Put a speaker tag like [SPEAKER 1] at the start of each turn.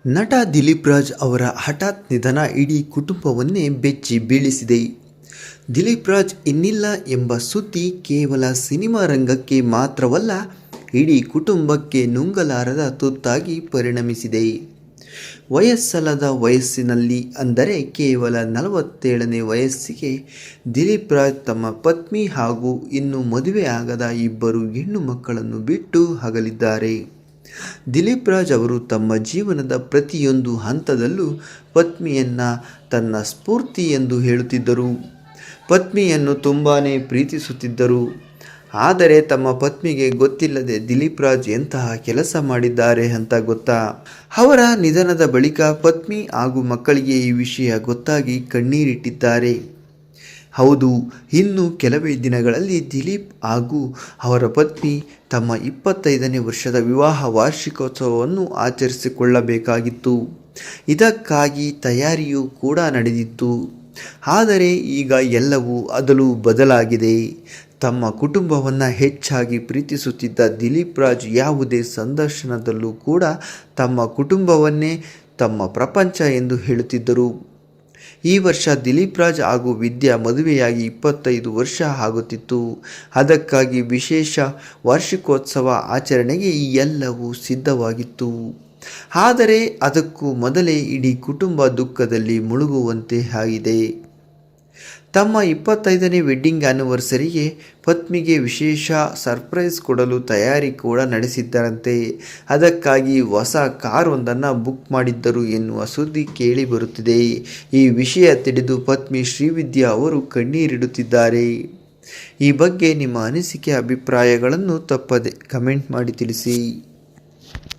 [SPEAKER 1] ನಟ ದಿಲೀಪ್ ರಾಜ್ ಅವರ ಹಠಾತ್ ನಿಧನ ಇಡೀ ಕುಟುಂಬವನ್ನೇ ಬೆಚ್ಚಿ ಬೀಳಿಸಿದೆ. ದಿಲೀಪ್ ರಾಜ್ ಇನ್ನಿಲ್ಲ ಎಂಬ ಸುದ್ದಿ ಕೇವಲ ಸಿನಿಮಾ ರಂಗಕ್ಕೆ ಮಾತ್ರವಲ್ಲ, ಇಡೀ ಕುಟುಂಬಕ್ಕೆ ನುಂಗಲಾರದ ತುತ್ತಾಗಿ ಪರಿಣಮಿಸಿದೆ. ವಯಸ್ಸಲ್ಲದ ವಯಸ್ಸಿನಲ್ಲಿ, ಅಂದರೆ ಕೇವಲ 47ನೇ ವಯಸ್ಸಿಗೆ ದಿಲೀಪ್ ರಾಜ್ ತಮ್ಮ ಪತ್ನಿ ಹಾಗೂ ಇನ್ನೂ ಮದುವೆ ಆಗದ ಇಬ್ಬರು ಹೆಣ್ಣು ಮಕ್ಕಳನ್ನು ಬಿಟ್ಟು ಅಗಲಿದ್ದಾರೆ. ದಿಲೀಪ್ ರಾಜ್ ಅವರು ತಮ್ಮ ಜೀವನದ ಪ್ರತಿಯೊಂದು ಹಂತದಲ್ಲೂ ಪತ್ನಿಯನ್ನು ತನ್ನ ಸ್ಫೂರ್ತಿ ಎಂದು ಹೇಳುತ್ತಿದ್ದರು. ಪತ್ನಿಯನ್ನು ತುಂಬಾ ಪ್ರೀತಿಸುತ್ತಿದ್ದರು. ಆದರೆ ತಮ್ಮ ಪತ್ನಿಗೆ ಗೊತ್ತಿಲ್ಲದೆ ದಿಲೀಪ್ ರಾಜ್ ಎಂತಹ ಕೆಲಸ ಮಾಡಿದ್ದಾರೆ ಅಂತ ಗೊತ್ತಾ? ಅವರ ನಿಧನದ ಬಳಿಕ ಪತ್ನಿ ಹಾಗೂ ಮಕ್ಕಳಿಗೆ ಈ ವಿಷಯ ಗೊತ್ತಾಗಿ ಕಣ್ಣೀರಿಟ್ಟಿದ್ದಾರೆ. ಹೌದು, ಇನ್ನು ಕೆಲವೇ ದಿನಗಳಲ್ಲಿ ದಿಲೀಪ್ ಹಾಗೂ ಅವರ ಪತ್ನಿ ತಮ್ಮ 25ನೇ ವರ್ಷದ ವಿವಾಹ ವಾರ್ಷಿಕೋತ್ಸವವನ್ನು ಆಚರಿಸಿಕೊಳ್ಳಬೇಕಾಗಿತ್ತು. ಇದಕ್ಕಾಗಿ ತಯಾರಿಯೂ ಕೂಡ ನಡೆದಿತ್ತು. ಆದರೆ ಈಗ ಎಲ್ಲವೂ ಅದಲು ಬದಲಾಗಿದೆ. ತಮ್ಮ ಕುಟುಂಬವನ್ನು ಹೆಚ್ಚಾಗಿ ಪ್ರೀತಿಸುತ್ತಿದ್ದ ದಿಲೀಪ್ ರಾಜ್ ಯಾವುದೇ ಸಂದರ್ಶನದಲ್ಲೂ ಕೂಡ ತಮ್ಮ ಕುಟುಂಬವನ್ನೇ ತಮ್ಮ ಪ್ರಪಂಚ ಎಂದು ಹೇಳುತ್ತಿದ್ದರು. ಈ ವರ್ಷ ದಿಲೀಪ್ ರಾಜ್ ಹಾಗೂ ವಿದ್ಯಾ ಮದುವೆಯಾಗಿ 25 ವರ್ಷ ಆಗುತ್ತಿತ್ತು. ಅದಕ್ಕಾಗಿ ವಿಶೇಷ ವಾರ್ಷಿಕೋತ್ಸವ ಆಚರಣೆಗೆ ಎಲ್ಲವೂ ಸಿದ್ಧವಾಗಿತ್ತು. ಆದರೆ ಅದಕ್ಕೂ ಮೊದಲೇ ಇಡೀ ಕುಟುಂಬ ದುಃಖದಲ್ಲಿ ಮುಳುಗುವಂತೆ ಆಗಿದೆ. ತಮ್ಮ 25ನೇ ವೆಡ್ಡಿಂಗ್ ಆ್ಯನಿವರ್ಸರಿಗೆ ಪತ್ನಿಗೆ ವಿಶೇಷ ಸರ್ಪ್ರೈಸ್ ಕೊಡಲು ತಯಾರಿ ಕೂಡ ನಡೆಸಿದ್ದರಂತೆ. ಅದಕ್ಕಾಗಿ ಹೊಸ ಕಾರೊಂದನ್ನು ಬುಕ್ ಮಾಡಿದ್ದರು ಎನ್ನುವ ಸುದ್ದಿ ಕೇಳಿ ಬರುತ್ತಿದೆ. ಈ ವಿಷಯ ತಿಳಿದು ಪತ್ನಿ ಶ್ರೀವಿದ್ಯಾ ಅವರು ಕಣ್ಣೀರಿಡುತ್ತಿದ್ದಾರೆ. ಈ ಬಗ್ಗೆ ನಿಮ್ಮ ಅನಿಸಿಕೆ ಅಭಿಪ್ರಾಯಗಳನ್ನು ತಪ್ಪದೆ ಕಮೆಂಟ್ ಮಾಡಿ ತಿಳಿಸಿ.